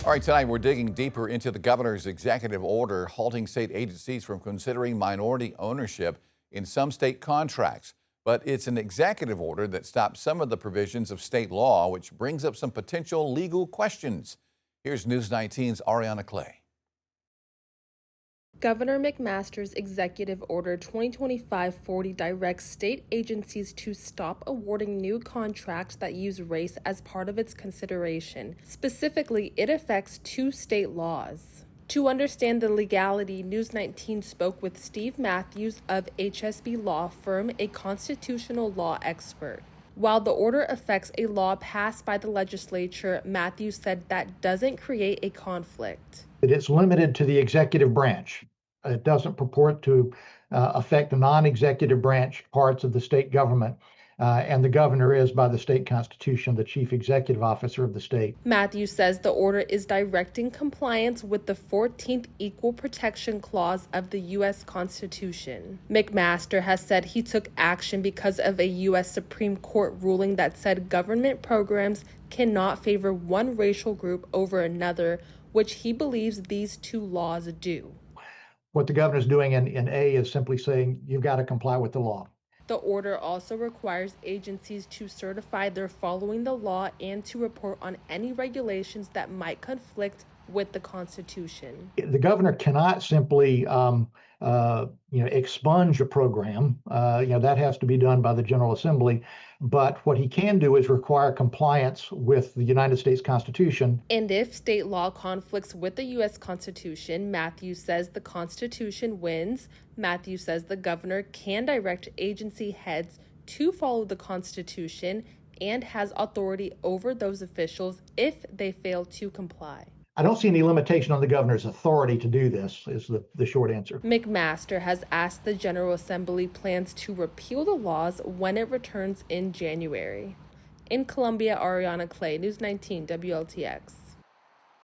All right, tonight we're digging deeper into the governor's executive order halting state agencies from considering minority ownership in some state contracts. But it's an executive order that stops some of the provisions of state law, which brings up some potential legal questions. Here's News 19's Arianna Clay. Governor McMaster's Executive Order 2025-40 directs state agencies to stop awarding new contracts that use race as part of its consideration. Specifically, it affects two state laws. To understand the legality, News 19 spoke with Steve Matthews of HSB law firm, a constitutional law expert. While the order affects a law passed by the legislature, Matthews said that doesn't create a conflict. It's limited to the executive branch. It doesn't purport to affect the non-executive branch parts of the state government. And the governor is, by the state constitution, the chief executive officer of the state. Matthews says the order is directing compliance with the 14th Equal Protection Clause of the U.S. Constitution. McMaster has said he took action because of a U.S. Supreme Court ruling that said government programs cannot favor one racial group over another, which he believes these two laws do. What the governor's doing in A is simply saying you've got to comply with the law. The order also requires agencies to certify they're following the law and to report on any regulations that might conflict with the Constitution. The governor cannot simply expunge a program. That has to be done by the General Assembly. But what he can do is require compliance with the United States Constitution. And if state law conflicts with the U.S. Constitution, Matthews says the Constitution wins. Matthews says the governor can direct agency heads to follow the Constitution and has authority over those officials if they fail to comply. I don't see any limitation on the governor's authority to do this, is the short answer. McMaster has asked the General Assembly plans to repeal the laws when it returns in January. In Columbia, Arianna Clay, News 19 WLTX.